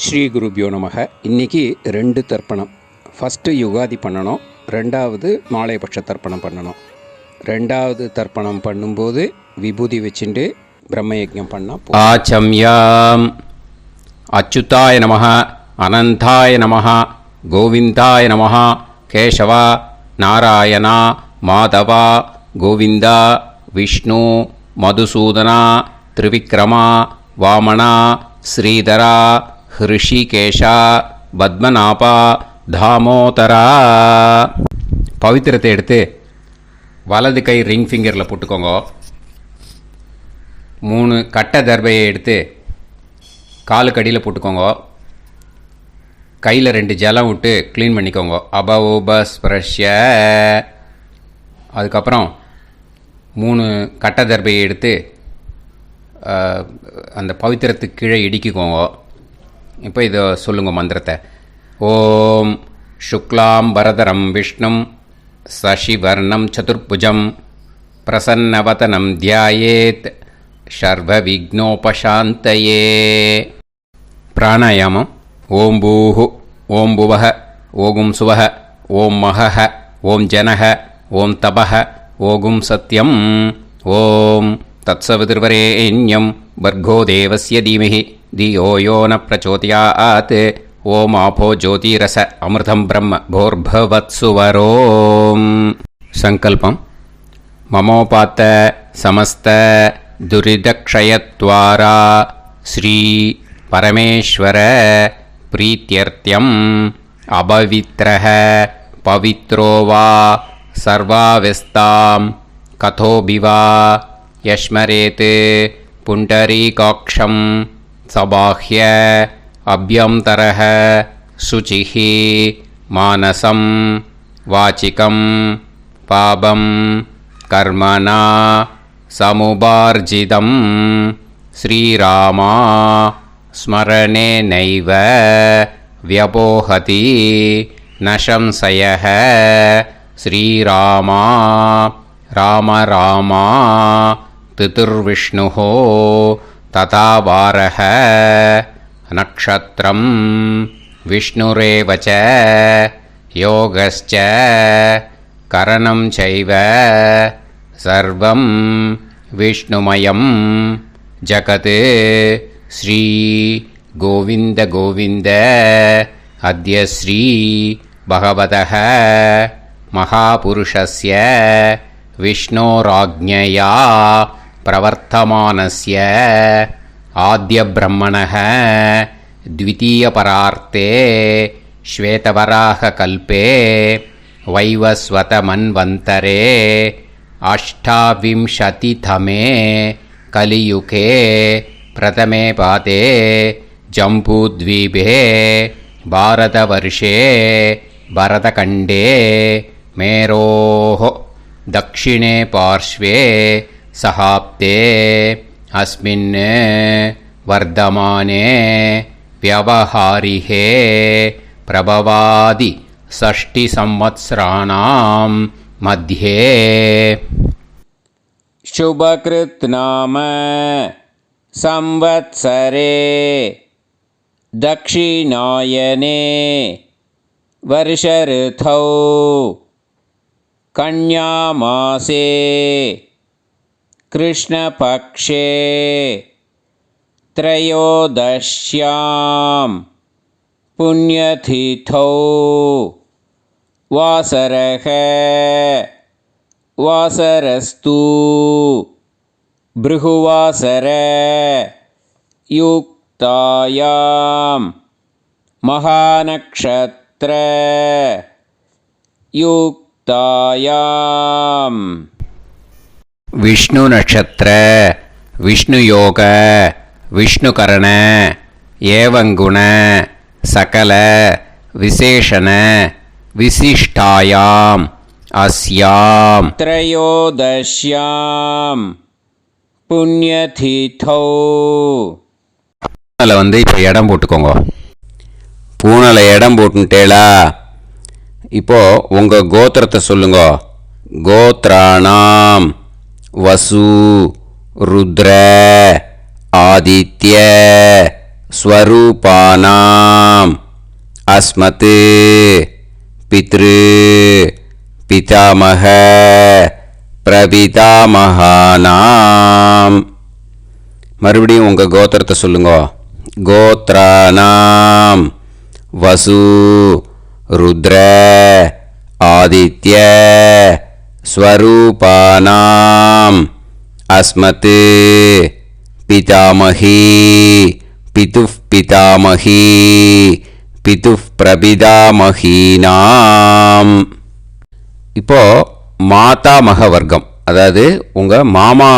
ஸ்ரீ குருபியோ நமக. இன்றைக்கி 2 தர்ப்பணம். ஃபஸ்ட்டு யுகாதி பண்ணணும், 2வது மாலைபட்ச தர்ப்பணம் பண்ணணும். 2வது தர்ப்பணம் பண்ணும்போது விபூதி வச்சுட்டு பிரம்மயஜம் பண்ணால் ஆச்சம்யாம். அச்சுதாய நமஹ, அனந்தாய நமஹ, கோவிந்தாய நமஹ, கேசவா, நாராயணா, மாதவா, கோவிந்தா, விஷ்ணு, மதுசூதனா, திரிவிக்ரமா, வாமனா, ஸ்ரீதரா, ஹிருஷிகேஷா, பத்மநாபா, தாமோதரா. பவித்திரத்தை எடுத்து வலது கை ரிங் ஃபிங்கரில் போட்டுக்கோங்க. 3 கட்டை தர்பையை எடுத்து காலுக்கடியில் போட்டுக்கோங்க. கையில் 2 ஜலம் விட்டு க்ளீன் பண்ணிக்கோங்க. அபவோபஸ்பிரஷ்ய. அதுக்கப்புறம் 3 கட்டை தர்பையை எடுத்து அந்த பவித்திரத்துக்கு கீழே இடிக்கிக்கோங்க. இப்போ இதை சொல்லுங்க மந்திரத்தை. ஓம் சுக்லாம் பரதரம் விஷ்ணும் சசிவர்ணம் சதுர்புஜம் பிரசன்னவதனம் தியாயேத் சர்வ விக்னோபசாந்தயே. பிராணாயாமம். ஓம் பூஹு, ஓம் புவஹ, ஓகும் சுவஹ, ஓம் மஹஹ, ஓம் ஜனஹ, ஓம் தபஹ, ஓகும் சத்யம். ஓம் தத்சவிதுர்வரேண்யம் வர்கோ தேவஸ்ய தீமஹி தியோ யோ ந பிரச்சோதயாத். ஓம் ஆபோ ஜோதிரச அமிர்தம் பிரம்ம போர்பவத்சுவரோம். சங்கல்பம். மமோபாத்த சமஸ்த துரிதக்ஷயத்வாரா ஸ்ரீ பரமேஸ்வர பிரீத்யர்த்தியம் அபவித்ரஹ பவித்ரோ வா சர்வாவஸ்தாம் கதோபிவா யஸ்மரேத் புண்டரீகாக்ஷம் சபாஹ்ய அப்யந்தரஹ சுசிஹ மானசம் வாசிகம் பாபம் கர்மணா சமுபார்ஜிதம் ஸ்ரீராமா ஸ்மரணேனைவ வ்யபோஹதி நசம்சயஹ. ஸ்ரீராமா ராம ராமா திதிர்விஷ்ணுः ததா வாரஹ. நக்ஷத்ரம் விஷ்ணுரேவ ச யோகஸ்ச கரணம் சைவ சர்வம் விஷ்ணுமயம் ஜகத். ஸ்ரீ கோவிந்த கோவிந்த அத்ய ஸ்ரீ பகவதः மகாபுருஷஸ்ய விஷ்ணோராஜ்ஞயா பிரவர்த்தமானஸ்ய ஆத்ய பிரம்மணः த்விதீயபரார்த்தே ஸ்வேதவராக கல்பே வைவஸ்வத மன்வந்தரே அஷ்டாவிம்சதிதமே கலியுகே பிரதமே பாதே ஜம்பூத்வீபே பாரதவர்ஷே பரதகண்டே மேரோः दक्षिणे पार्श्वे सहाप्ते अस्मिन् वर्धमाने व्यवहारिहे प्रभवादि 6 संवत्सराणां मध्ये. शुभकृत् नाम संवत्सरे दक्षिणायने वर्षऋतौ कन्यामासे कृष्णपक्षे त्रयोदश्यां पुण्यतिथौ वासरः वासरस्तु भृगुवासर युक्तायां महानक्षत्र युक्तायां विष्णु नक्षत्र विष्णु योग विष्णुकरण एवं गुण सकल विशेषण विशिष्टायां अस्यां त्रयोदश्यां पुण्यतिथौ. வந்து இப்போ இடம் போட்டுக்கோங்க. பூனலை இடம் போட்டுட்டேளா? இப்போ உங்கள் கோத்திரத்தை சொல்லுங்க. கோத்ராணாம் வசு ருத்ர ஆதித்ய ஸ்வரூபானாம் அஸ்மத் பித்ரு பிதாமக பிரபிதாமகானாம். மறுபடியும் உங்கள் கோத்திரத்தை சொல்லுங்க. கோத்ரானாம் வசு ருத்ர ஆதித்ய ஸ்வரூபானாம் அஸ்மத் பிதாமகி பிதுஃப் பிதாமகி பிதுஃப் பிரபிதாமகீனாம். இப்போ மாதாமக வர்க்கம், அதாவது உங்கள் மாமா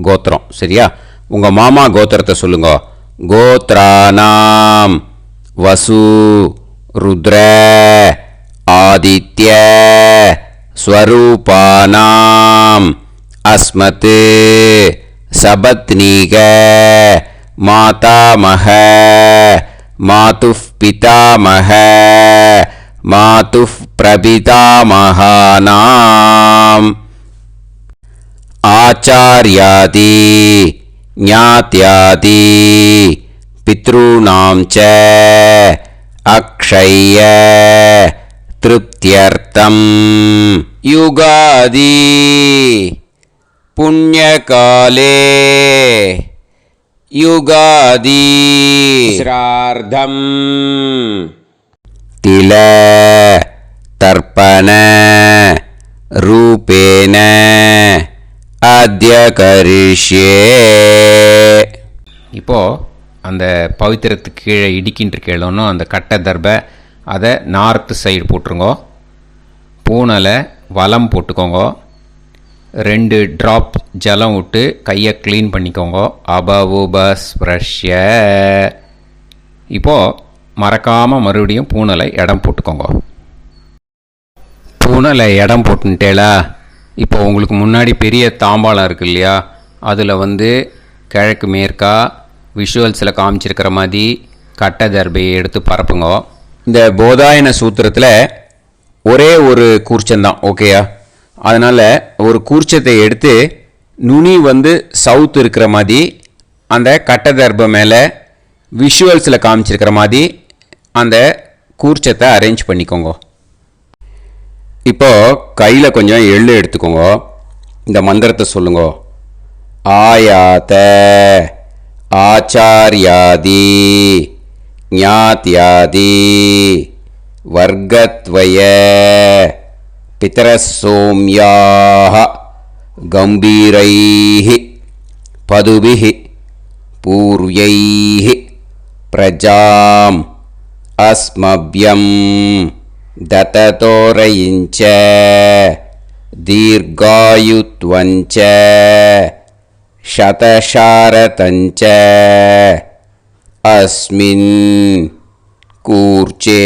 கோத்திரம். சரியா? உங்கள் மாமா கோத்திரத்தை சொல்லுங்க. கோத்ரானாம் வசு ருத்ர ஆதித்ய ஸ்வரூபானாம் அஸ்மத் சபத்னீக மாதாமக மாதுஃப் பிதாமக மாதுஃப் பிரபிதாமகானாம். ஆச்சார்யாதி ஞாத்யாதி பித்ருணாம் ச அக்ஷய திருப்தியர்த்தம் யுகாதி புண்ணியகாலே யுகாதி ஸ்ரார்த்தம் தில தர்ப்பண ரூபேன அத்ய கரிஷ்யே. இப்போது அந்த பவித்திரத்துக்கு கீழே இடிக்கின்ற கீழோன்னு அந்த கட்டை தர்பை அதை நார்த்து சைடு போட்டுருங்கோ. பூனலை வலம் போட்டுக்கோங்க. 2 ட்ராப் ஜலம் விட்டு கையை க்ளீன் பண்ணிக்கோங்க. அபவுபஸ்ப்ரஷ்ய. இப்போது மறக்காமல் மறுபடியும் பூனலை இடம் போட்டுக்கோங்க. பூனலை இடம் போட்டுட்டேலா. இப்போ உங்களுக்கு முன்னாடி பெரிய தாம்பாளம் இருக்குது இல்லையா, அதில் கிழக்கு மேற்கா விஷுவல்ஸில் காமிச்சிருக்கிற மாதிரி கட்டை தர்பையை எடுத்து பரப்புங்க. இந்த போதாயன சூத்திரத்தில் ஒரே ஒரு கூர்ச்சந்தான், ஓகேயா? அதனால் ஒரு கூர்ச்சத்தை எடுத்து நுனி சவுத் இருக்கிற மாதிரி அந்த கட்டை தர்பை மேலே விஷுவல்ஸில் காமிச்சிருக்கிற மாதிரி அந்த கூர்ச்சத்தை அரேஞ்ச் பண்ணிக்கோங்க. இப்போது கையில் கொஞ்சம் எள்ளு எடுத்துக்கோங்க. இந்த மந்திரத்தை சொல்லுங்க. ஆயாத ஆச்சார்யாதி ஞாத்யாதி வர்க்கத்வய பிதரசோம்யாஹ கம்பீரைஹி பதுபிஹி பூர்வைஹி பிரஜாம் அஸ்மப்யம் தததோரயிஞ்ச தீர்காயுத்வஞ்ச சதசாரதஞ்ச அஸ்மின் கூர்ச்சே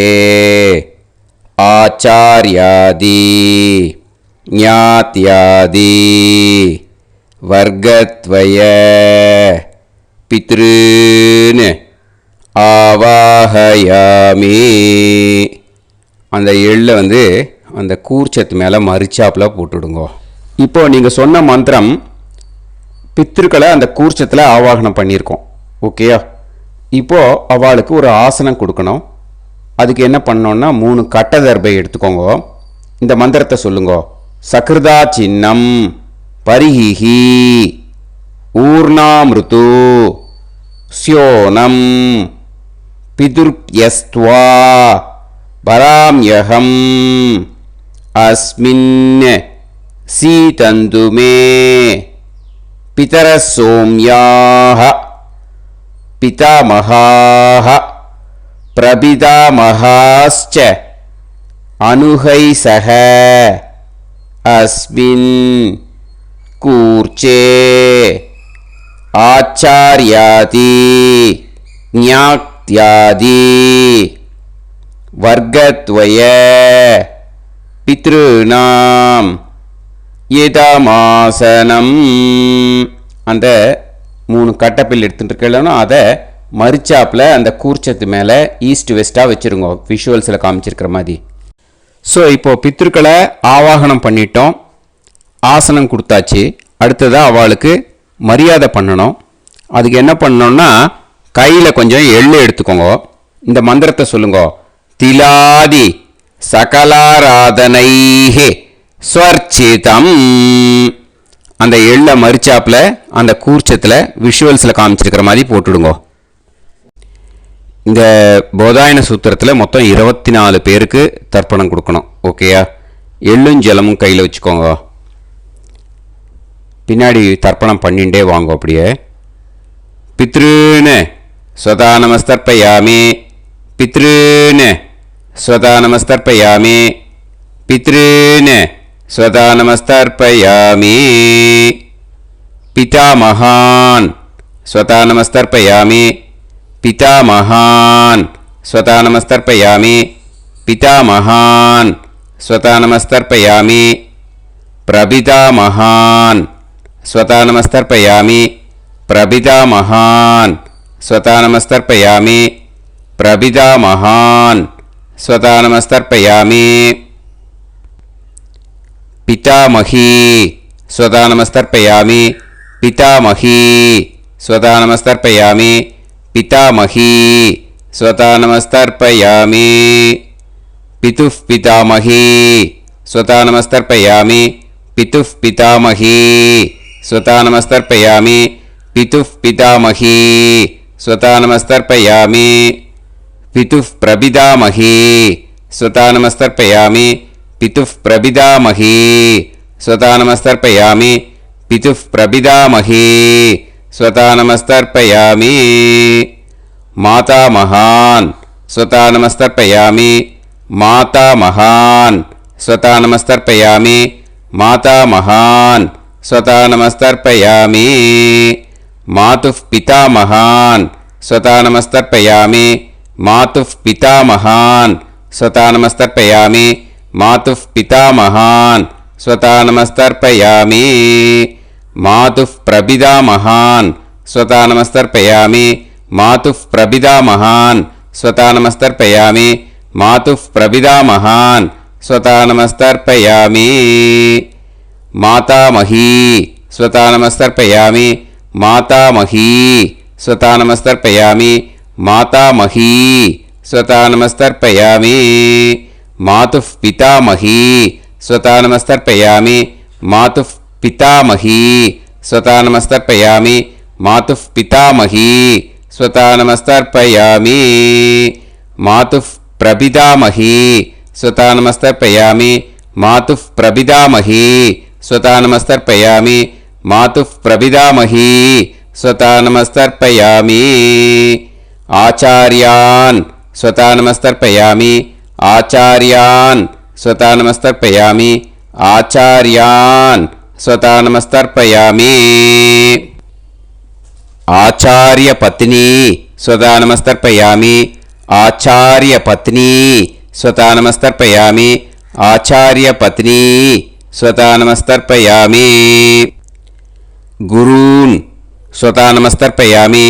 ஆச்சார்யாதி ஞாத்யாதி வர்க்கத்வய பித்ருன் ஆவாஹயாமி. அந்த எள்ளை அந்த கூர்ச்சத்து மேலே மரிச்சாப்பில் போட்டுடுங்க. இப்போது நீங்கள் சொன்ன மந்திரம் பித்ருக்களை அந்த கூர்ச்சத்தில் ஆவாகனம் பண்ணியிருக்கோம், ஓகேயா? இப்போது அவளுக்கு ஒரு ஆசனம் கொடுக்கணும். அதுக்கு என்ன பண்ணோன்னா 3 கட்டை தர்பை எடுத்துக்கோங்க. இந்த மந்திரத்தை சொல்லுங்க. சக்ருதா சின்னம் பரிஹிஹி ஊர்ணாமிருத்து ஸ்யோனம் பிதுர்யஸ்த்வா பராம்யகம் அஸ்மின் சீதந்துமே பிதரசோம்யாஹ பிதாமகாஹ பிரபிதாமகாஸ்ச அனுகைசஹ அஸ்மின் கூர்ச்சே ஆச்சார்யாதி ஞாத்யாதி வர்க்கத்வய பித்ருணாம் இதமாசனம். அந்த 3 கட்டப்பில் எடுத்துகிட்டு இருக்கலன்னா அதை மரிச்சாப்பில் அந்த கூர்ச்சத்து மேலே ஈஸ்ட் வெஸ்ட்டாக வச்சுருங்க, விஷுவல்ஸில் காமிச்சிருக்கிற மாதிரி. ஸோ இப்போது பித்ருக்களை ஆவாகனம் பண்ணிட்டோம், ஆசனம் கொடுத்தாச்சு. அடுத்ததாக அவளுக்கு மரியாதை பண்ணணும். அதுக்கு என்ன பண்ணணும்னா கையில் கொஞ்சம் எள்ளு எடுத்துக்கோங்க. இந்த மந்திரத்தை சொல்லுங்க. திலாதி சகலாராதனைஹே ஸ்வர்ச்சிதம். அந்த எள்ளை மரிச்சாப்பில் அந்த கூர்ச்சத்தில் விஷுவல்ஸில் காமிச்சிருக்கிற மாதிரி போட்டுடுங்க. இந்த போதாயன சூத்திரத்தில் மொத்தம் 24 பேருக்கு தர்ப்பணம் கொடுக்கணும். ஓகேயா? எள்ளும் ஜலமும் கையில் வச்சுக்கோங்க. பின்னாடி தர்ப்பணம் பண்ணிகிட்டே வாங்க. அப்படியே பித்ருன்னு ஸ்வதா நமஸ்தர்ப்பயாமி, பித்ருன்னு ஸ்வதா நமஸ்தர்ப்பயாமி, பித்ருன்னு ஸ்வதா நமஸ்தர்ப்பயாமி, பிதாமகான் ஸ்வதா நமஸ்தர்ப்பயாமி, பிதாமகான் ஸ்வதா நமஸ்தர்ப்பயாமி, பிதாமகான் ஸ்வதா நமஸ்தர்ப்பயாமி, பிரபிதாமகான் ஸ்வதா நமஸ்தர்ப்பயாமி, பிரபிதாமகான் ஸ்வதா நமஸ்தர்ப்பயாமி, பிரபிதாமகான் ஸ்வதா நமஸ்தர்ப்பயாமி, பிதாமகி ஸ்வதா நமஸ்தர்ப்பயாமி, பிதாமகி ஸ்வதா நமஸ்தர்ப்பயாமி, பிதாமகி ஸ்வதா நமஸ்தர்ப்பயாமி, பிதுः பிதாமகி ஸ்வதா நமஸ்தர்ப்பயாமி, பிதுः பிதாமகி ஸ்வதா நமஸ்தர்ப்பயாமி, பிதுः பிதாமகி ஸ்வதா நமஸ்தர்ப்பயாமி, பிதுः பிரபிதாமகி ஸ்வதா நமஸ்தர்ப்பயாமி, பிதுः பிரபிதாமகி ஸ்வதா நமஸ்தர்ப்பயாமி, பிதுः பிரபிதாமகி ஸ்வதா நமஸ்தர்ப்பயாமி, மாதாமகான் ஸ்வதா நமஸ்தர்ப்பயாமி, மாதாமகான் ஸ்வதா நமஸ்தர்ப்பயாமி, மாதாமகான் ஸ்வதா நமஸ்தர்ப்பயாமி, மாதுः பிதாமகான் ஸ்வதா நமஸ்தர்ப்பயாமி, மாதுः பிதாமகான் ஸ்வதா நமஸ்தர்ப்பயாமி, மாதுः பிதாமகான் ஸ்வதா நமஸ்தர்ப்பயாமி, மாதுः பிரபிதாமகான் ஸ்வதா நமஸ்தர்ப்பயாமி, மாதுः பிரபிதாமகான் ஸ்வதா நமஸ்தர்ப்பயாமி, மாதுः பிரபிதாமகான் ஸ்வதா நமஸ்தர்ப்பயாமி, மாதாமகி ஸ்வதா நமஸ்தர்ப்பயாமி, மாதாமகி ஸ்வதா நமஸ்தர்ப்பயாமி, மாதாமகி ஸ்வதா நமஸ்தர்ப்பயாமி, மாதுः பிதாமகி ஸ்வதா நமஸ்தர்ப்பயாமி, மாதுः பிதாமகி ஸ்வதா நமஸ்தர்ப்பயாமி, மாதுः பிதாமகி ஸ்வதா நமஸ்தர்ப்பயாமி, மாதுः பிரபிதாமகி ஸ்வதா நமஸ்தர்ப்பயாமி, மாதுः பிரபிதாமகி ஸ்வதா நமஸ்தர்ப்பயாமி, மாதுः பிரபிதாமகி ஸ்வதா நமஸ்தர்ப்பயாமி, ஆச்சார்யான் ஸ்வதா நமஸ்தர்ப்பயாமி, ஆச்சார்யான் ஸ்வதா நமஸ்தர்ப்பயாமி, ஆச்சார்யான் ஸ்வதா நமஸ்தர்ப்பயாமி, ஆச்சார்ய பத்னி ஸ்வதா நமஸ்தர்ப்பயாமி, ஆச்சார்ய பத்னி ஸ்வதா நமஸ்தர்ப்பயாமி, ஆச்சார்ய பத்னி ஸ்வதா நமஸ்தர்ப்பயாமி, குரூன் ஸ்வதா நமஸ்தர்ப்பயாமி,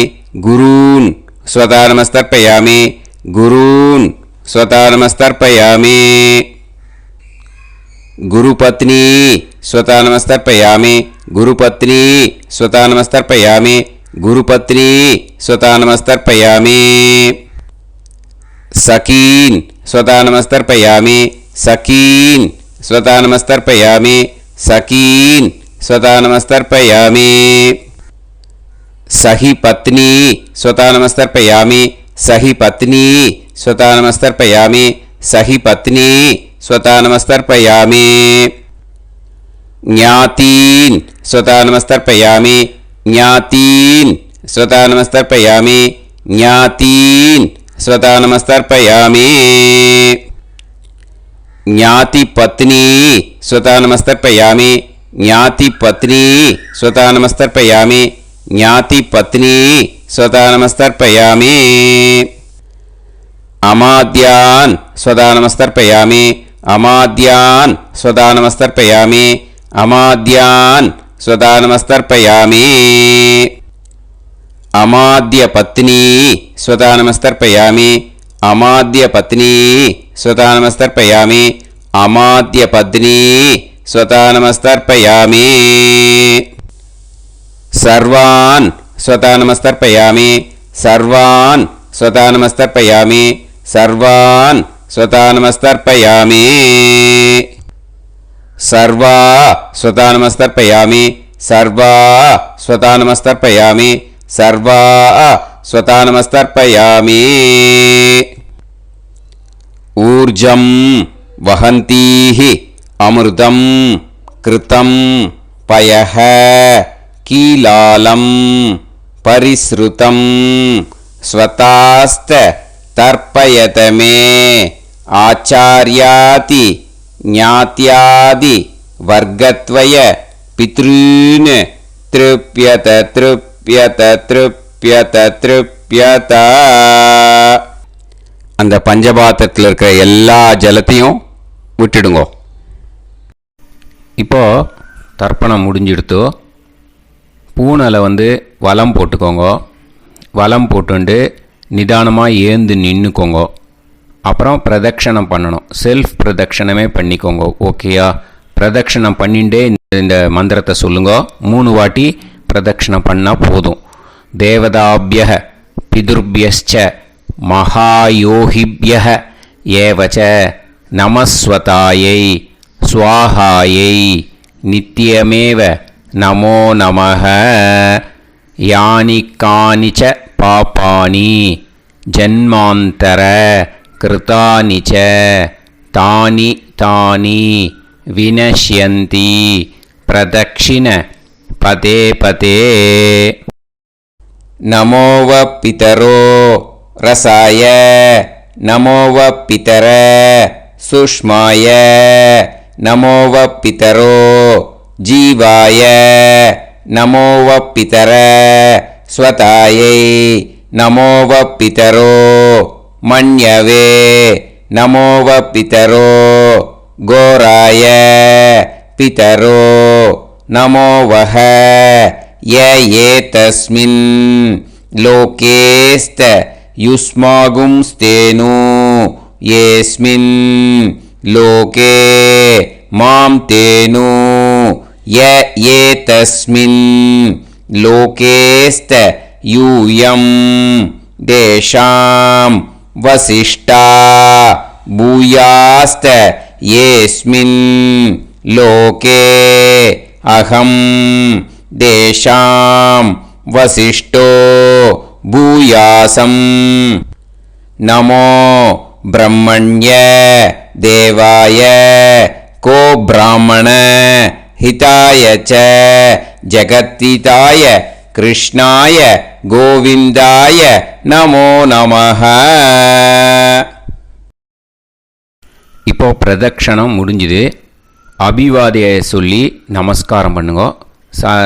குரூன் ஸ்வதா நமஸ்தர்ப்பயாமி, குரூன் ஸ்வதா நமஸ்தர்ப்பயாமி, குருபத்னி ஸ்வதா நமஸ்தர்ப்பயாமி, குருபத்னி ஸ்வதா நமஸ்தர்ப்பயாமி, குருபத்னி ஸ்வதா நமஸ்தர்ப்பயாமி, சகீன் ஸ்வதா நமஸ்தர்ப்பயாமி, சகீன் ஸ்வதா நமஸ்தர்ப்பயாமி, சகீன் ஸ்வதா நமஸ்தர்ப்பயாமி, சஹி பத்னி ஸ்வதா நமஸ்தர்ப்பயாமி, சஹி பத்னி ஸ்வதா நமஸ்தர்ப்பயாமி, சஹி பத்னி ஸ்வதா நமஸ்தர்ப்பயாமி, ஞாதீன் ஸ்வதா நமஸ்தர்ப்பயாமி, ஞாதீன் ஸ்வதா நமஸ்தர்ப்பயாமி, ஞாதீன் ஸ்வதா நமஸ்தர்ப்பயாமி, ஞாதி பத்னி ஸ்வதா நமஸ்தர்ப்பயாமி, ஞாதி பத்னி ஸ்வதா நமஸ்தர்ப்பயாமி, ஞாதி பத்னி ஸ்வதா நமஸ்தர்ப்பயாமி, அமாத்யான் ஸ்வதா நமஸ்தர்ப்பயாமி, அமாத்யான் ஸ்வதா நமஸ்தர்ப்பயாமி, அமாத்யான் ஸ்வதா நமஸ்தர்ப்பயாமி, அமாத்ய பத்னி ஸ்வதா நமஸ்தர்ப்பயாமி, அமாத்ய பத்னி ஸ்வதா நமஸ்தர்ப்பயாமி, அமாத்ய பத்னி ஸ்வதா நமஸ்தர்ப்பயாமி, சர்வான் ஸ்வதா நமஸ்தர்ப்பயாமி, सर्वान् स्वतानमस्तर्पयामि सर्वान् स्वतानमस्तर्पयामि सर्वा स्वतानमस्तर्पयामि सर्वा स्वतानमस्तर्पयामि सर्वा स्वतानमस्तर्पयामि ऊर्जं वहन्तीः अमृतं कृतं पयः कीलालं परिसृतं स्वतास्त तर्पयत मे आचार्याति ज्ञात्यादि वर्गत्वय पितॄन् तृप्यत तृप्यत तृप्यत तृप्यत அந்த பஞ்சபாத்திரத்தில் இருக்கிற எல்லா ஜலத்தையும் விட்டுடுங்கோ. இப்போது தர்ப்பணம் முடிஞ்சிடுத்து. பூனலை வலம் போட்டுக்கோங்க. வலம் போட்டுண்டு நிதானமாக ஏந்து நின்றுக்கோங்க. அப்புறம் பிரதட்சணம் பண்ணணும். செல்ஃப் பிரதட்சணமே பண்ணிக்கோங்க. ஓகேயா? பிரதட்சணம் பண்ணிண்டே இந்த மந்திரத்தை சொல்லுங்க. 3 வாட்டி பிரதட்சணம் பண்ணால் போதும். தேவதாபிய பிதுர்பியஸ்ச மகாயோகிபியः ஏவச நமஸ்வதாயை ஸ்வாஹாயை நித்யமேவ நமோ நமः யானி கானிச்ச பாபானி ஜன்மாந்தர கிருதானி ச தானி தானி வினஷ்யந்தி பிரதக்ஷிண பதே பதே நமோ வ பிதரோ रसाय नमो व पितर सुष्माय नमो व पितरो जीवाय नमो व पितर स्वतायै नमो व पितरो मन्यवे नमो व पितरो घोराय पितरो नमो वः य एतस्मिन् लोकेस्त युष्मागुंस्तेनु येस्मिन् लोके मां तेनु य एतस्मिन् लोकेस्त यूयं देशां वसिष्ठा भूयास्त येस्मिन् लोके अहं देशां वसिष्ठो भूयासं नमो ब्रह्मण्य देवाय को ब्राह्मण हिताय च जगत्हिताय कृष्णाय गोविन्दाय नमो नमः. இப்போ பிரதட்சணம் முடிஞ்சுது. அபிவாதியை சொல்லி நமஸ்காரம் பண்ணுங்க.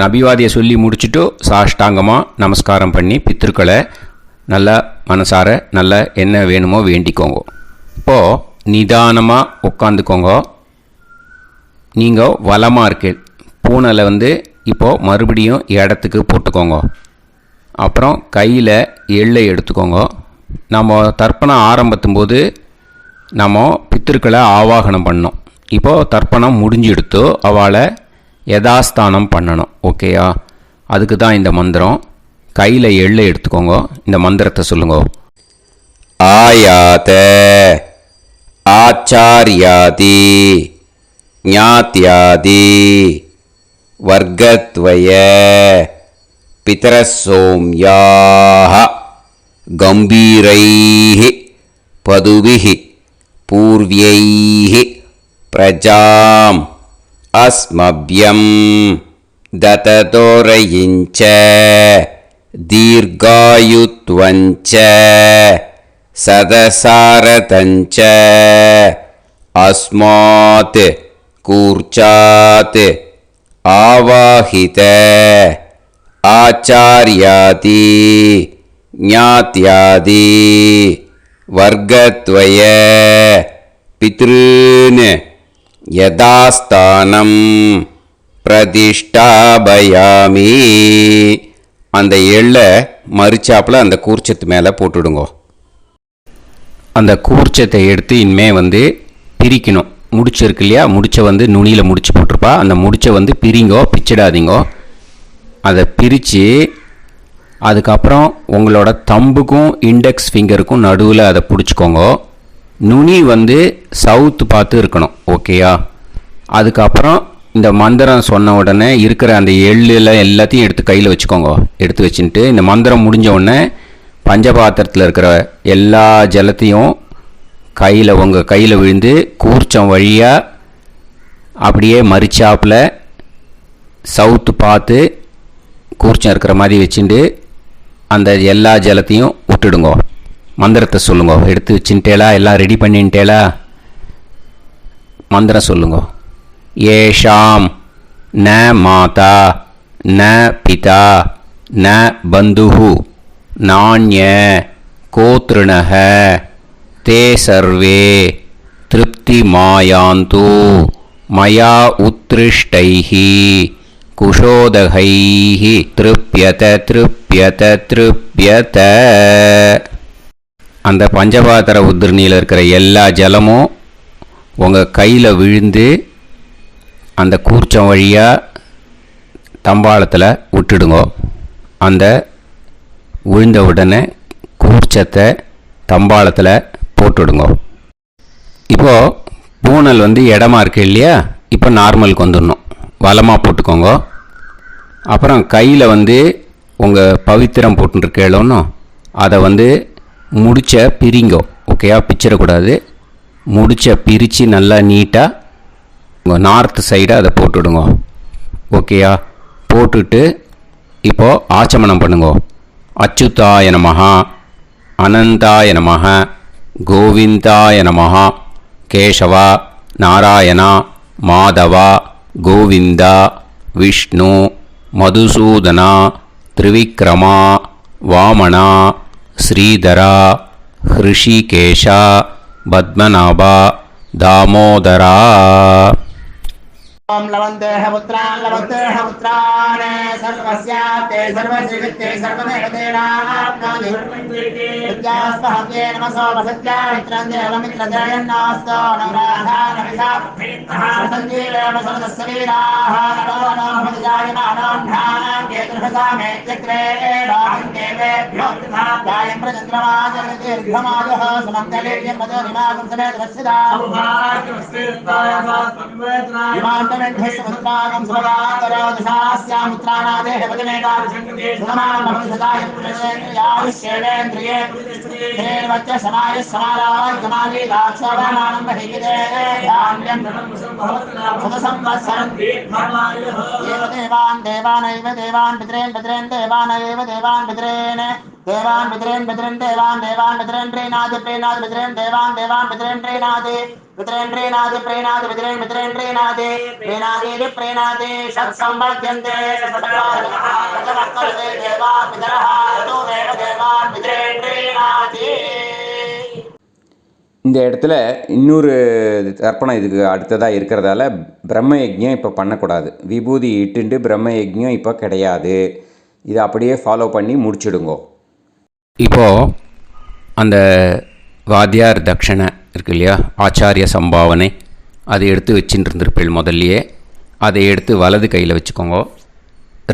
அபிவாதியை சொல்லி முடிச்சுட்டு சாஷ்டாங்கமாக நமஸ்காரம் பண்ணி பித்திருக்களை நல்லா மனசார நல்லா என்ன வேணுமோ வேண்டிக்கோங்க. இப்போது நிதானமாக உட்காந்துக்கோங்க. நீங்கள் வலமாக இருக்கு பூனலை இப்போது மறுபடியும் இடத்துக்கு போட்டுக்கோங்க. அப்புறம் கையில் எள்ளை எடுத்துக்கோங்க. நம்ம தர்ப்பணம் ஆரம்பித்தும் போது நம்ம பித்திருக்களை ஆவாகனம் பண்ணோம். இப்போது தர்ப்பணம் முடிஞ்செடுத்து அவளை யதாஸ்தானம் பண்ணணும். ஓகேயா? அதுக்கு தான் இந்த மந்திரம். கையில் எள்ளை எடுத்துக்கோங்க. இந்த மந்திரத்தை சொல்லுங்க. ஆயாத ஆச்சாரியாதி ஞாத்யாதி வர்க்கத்வய பிதரசோம்யாஹ கம்பீரைஹி பதுபிஹி பூர்வ்யைஹி பிரஜாம் अस्मभ्यं दततोरयिञ्च दीर्घायुत्वञ्च सदसारतञ्च अस्मात् कूर्चात् आवाहित आचार्यादि ज्ञात्यादि वर्गत्वय पितॄन् யதாஸ்தானம் பிரதிஷ்டாபயாமி. அந்த எள்ளை மறிச்சாப்பில் அந்த கூர்ச்சத்து மேலே போட்டுடுங்க. அந்த கூர்ச்சத்தை எடுத்து இனிமே பிரிக்கணும். முடிச்சிருக்கு இல்லையா? முடிச்சை நுனியில் முடிச்சு போட்டிருப்பா. அந்த முடிச்சை பிரிங்கோ, பிச்சிடாதீங்கோ. அதை பிரித்து அதுக்கப்புறம் உங்களோட தம்புக்கும் இண்டெக்ஸ் ஃபிங்கருக்கும் நடுவில் அதை பிடிச்சிக்கோங்க. நுனி வந்து சவுத்து பார்த்து இருக்கணும். ஓகேயா? அதுக்கப்புறம் இந்த மந்திரம் சொன்ன உடனே இருக்கிற அந்த எள்ளில் எல்லாத்தையும் எடுத்து கையில் வச்சுக்கோங்க. எடுத்து வச்சுட்டு இந்த மந்திரம் முடிஞ்ச உடனே பஞ்சபாத்திரத்தில் இருக்கிற எல்லா ஜலத்தையும் உங்கள் கையில் விழுந்து கூர்ச்சம் வழியாக அப்படியே மறிச்சாப்பில் சவுத்து பார்த்து கூர்ச்சம் இருக்கிற மாதிரி வச்சுட்டு அந்த எல்லா ஜலத்தையும் விட்டுடுங்க. மந்திரத்தை சொல்லுங்க. எடுத்து வச்சுட்டேலா? எல்லாம் ரெடி பண்ணிட்டேலா? மந்திரம் சொல்லுங்க. ஏஷாம் ந மாதா ந பிதா ந பந்துஹு நாண்ய கோத்ருணஹ தே சர்வே திருப்தி மாயாந்து மயா உத்ருஷ்டைஹி குஷோதகைஹி திருப்யத திருப்யத திருப்யத. அந்த பஞ்சபாத்திர உதிர்ணியில் இருக்கிற எல்லா ஜலமும் உங்கள் கையில் விழுந்து அந்த கூர்ச்சம் வழியாக தம்பாளத்தில் விட்டுடுங்க. அந்த விழுந்த உடனே கூர்ச்சத்தை தம்பாளத்தில் போட்டுடுங்க. இப்போது பூனல் வந்து இடமா இருக்கு இல்லையா? இப்போ நார்மலுக்கு வந்துடணும். வலமாக போட்டுக்கோங்க. அப்புறம் கையில் வந்து உங்கள் பவித்திரம் போட்டுருக்கேளோன்னு அதை வந்து முடிச்ச பிரிங்கோ. ஓகேயா? பிச்சிடக்கூடாது. முடிச்ச பிரித்து நல்லா நீட்டாக உங்கள் நார்த்து சைடை அதை போட்டுவிடுங்க. ஓகேயா? போட்டுட்டு இப்போது ஆச்சமனம் பண்ணுங்க. அச்சுதாய நமஹ அனந்தாய நமஹ கோவிந்தாய நமஹ கேசவா நாராயணா மாதவா கோவிந்தா விஷ்ணு மதுசூதனா திரிவிக்ரமா வாமனா ஸ்ரீதரா ஹிருஷிகேஷா பத்மநாபா தாமோதரா. ओम लवन्तेह पुत्रान् लवन्तेह पुत्रान् सर्वस्याते सर्वश्रीवित्ते सर्वदेवतेनाप्नोति विद्यास्पहते नमसो वसत्या मित्रं देवमित्रजयन्नास्तो नवराधानविषा सञ्जीवेम समदस्सवीराः नमो नमः जायमानोऽन्धानां केतुर्भसामे चक्रे राहन्देवेभ्यो गायं प्रचन्द्रमाजगदीर्घमाजः समन्तलेयं मदोनिमागं समेत वत्सिदा समुद्रागं सुभगान्तरादशास्यामुत्राणादेह वदनेकाभिषङ्कृते सुधमानमभिसदाय पुरुषेन्द्रिये धेर्वच्च समायः समाराय समाली दाक्षावानानं बहिगिदे धान्यं सुदसंवत्सरं एव देवानैव देवान् पितॄन् पितॄन् देवानैव देवान् पितॄन् देवान् पितॄन् पितॄन् देवान् पितॄन् प्रीणाति प्रीणाति पितॄन् देवान् पितॄन् प्रीणाति पितॄन् प्रीणाति प्रीणाति पितॄन् प्रीणाति प्रीणाति प्रीणाति षट्संवर्ध्यन्ते षट्काले देवा पितरः ततोमेव देवान् पितॄन् प्रीणाति. இந்த இடத்துல இன்னொரு தர்ப்பணம் இதுக்கு அடுத்ததாக இருக்கிறதால பிரம்ம யஜ்ஞம் இப்போ பண்ணக்கூடாது. விபூதி இட்டுண்டு பிரம்ம யஜ்ஞம் இப்போ கிடையாது. இதை அப்படியே ஃபாலோ பண்ணி முடிச்சுடுங்கோ. இப்போது அந்த வாத்தியார் தட்சணை இருக்கு இல்லையா? ஆச்சாரிய சம்பாவனை அதை எடுத்து வச்சுட்டு இருந்திருப்பேள் முதல்லையே. அதை எடுத்து வலது கையில் வச்சுக்கோங்க.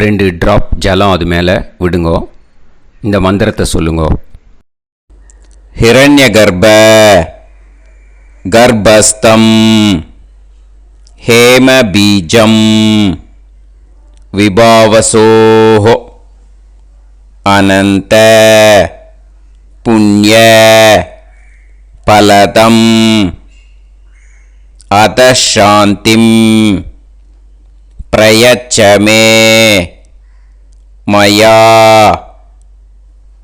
2 ட்ராப் ஜலம் அது மேலே விடுங்கோ. இந்த மந்திரத்தை சொல்லுங்கோ. ஹிரண்ய கர்ப்ப கர்ப்பஸ்தம் ஹேம பீஜம் விபாவசோஹோ அனந்த புண்ணிய பலதம் அதசாந்திம் பிரயச்சமே மயா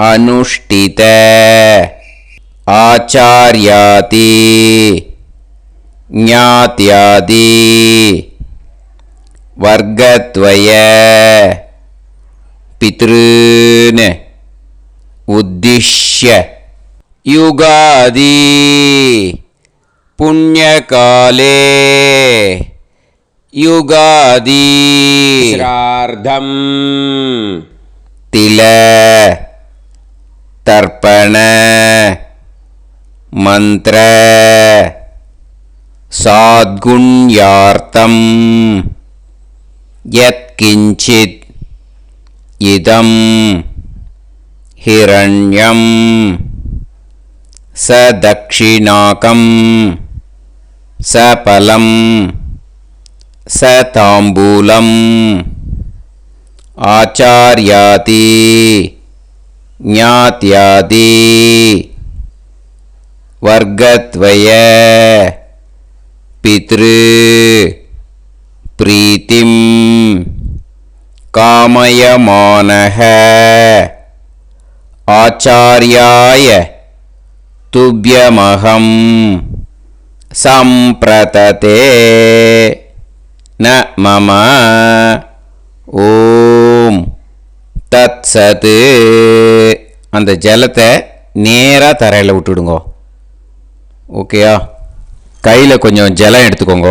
அனுஷ்டித ஆச்சார்யாதி ஞாத்யாதி வர்க்கத்வய பித்ருன் உத்திஷ்ய யுகாதி புண்ணியகாலே யுகாதி ஸ்ரார்த்தம் தில தர்ப்பண மந்திர சாத்குண்யார்த்தம் யத்கிஞ்சித் இதம் हिरण्यं स दक्षिणाकं स फलं स ताम्बूलम् आचार्याति ज्ञात्यादि वर्गद्वय पितृ प्रीतिं कामयमानः आचार्याय तुभ्यमहं सम्प्रतते न मम ஓம் தத் சத். அந்த ஜலத்தை நேராக தரையில் விட்டுடுங்க. ஓகேயா? கையில் கொஞ்சம் ஜலம் எடுத்துக்கோங்க.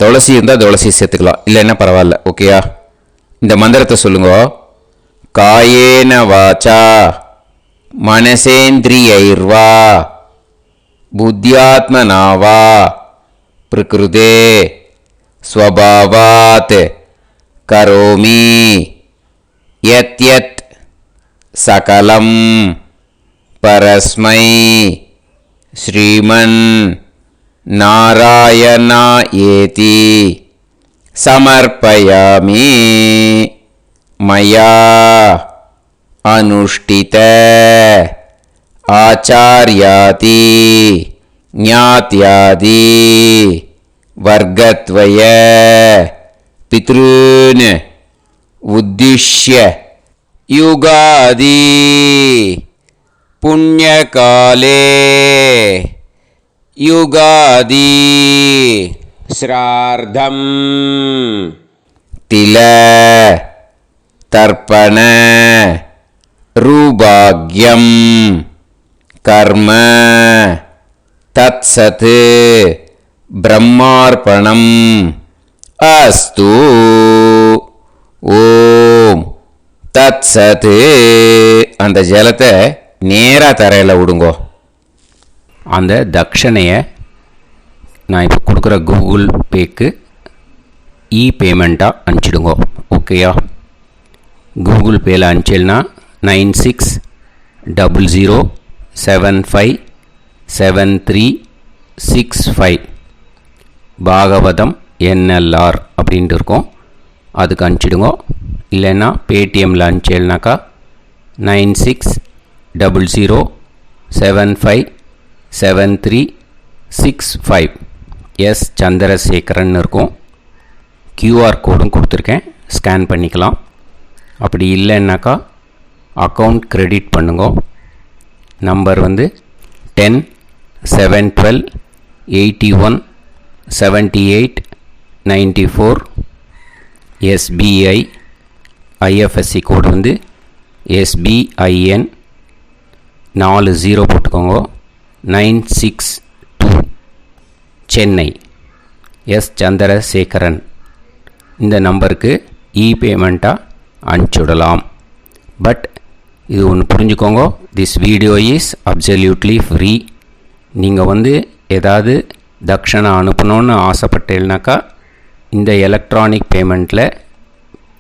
துளசி இருந்தால் துளசி சேர்த்துக்கலாம், இல்லைன்னா பரவாயில்ல. ஓகேயா? இந்த மந்திரத்தை சொல்லுங்க. காயேன வாச்சா மனசேந்திரியைர்வா புத்தியாத்மனாவா பிரகிருதே स्वभावात् करोमि यत् यत् सकलं परस्मै श्रीमन् नारायणायेति समर्पयामि. मया अनुष्ठित आचार्याति ज्ञात्यादि वर्गद्वय पितॄन् उद्दिश्य युगादि पुण्यकाले युगादि श्रार्धं तिल तर्पण रूभाग्यं कर्म तत्सत् ब्रह्मार्पणम् अस्तु. ஓம் தத் சத். அந்த ஜலத்தை நேராக தரையில் விடுங்கோ. அந்த தட்சணையை நான் இப்போ கொடுக்குற கூகுள் பேக்கு பேமெண்ட்டாக அனுப்பிச்சிடுங்கோ. ஓகேயா? கூகுள் பேயில் அனுப்பிச்சில்னா 9600757365 பாகவதம் NLR அப்படின்ட்டு இருக்கும், அதுக்கு அனுப்பிச்சிடுங்க. இல்லைன்னா பேடிஎம்மில் அனுப்பிச்சேல்னாக்கா 9600757365 எஸ் சந்திரசேகரன் இருக்கும். QR கோடும் கொடுத்துருக்கேன், ஸ்கேன் பண்ணிக்கலாம். அப்படி இல்லைன்னாக்கா அக்கௌண்ட் கிரெடிட் பண்ணுங்க. நம்பர் வந்து 10-7-12-81-78-94. SBI IFSC கோடு வந்து SBIN 40 போட்டுக்கோங்க. 962 சென்னை. எஸ் சந்திரசேகரன். இந்த நம்பருக்கு பேமெண்ட்டாக அனுப்பிச்சுடலாம். பட் இது ஒன்று புரிஞ்சுக்கோங்க, this video is absolutely free. நீங்கள் வந்து ஏதாவது தட்சணை அனுப்பணுன்னு ஆசைப்பட்டேன்னாக்கா இந்த எலக்ட்ரானிக் பேமெண்ட்டில்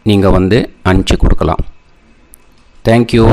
நீங்கள் வந்து அனுப்பிச்சி கொடுக்கலாம். தேங்க்யூ.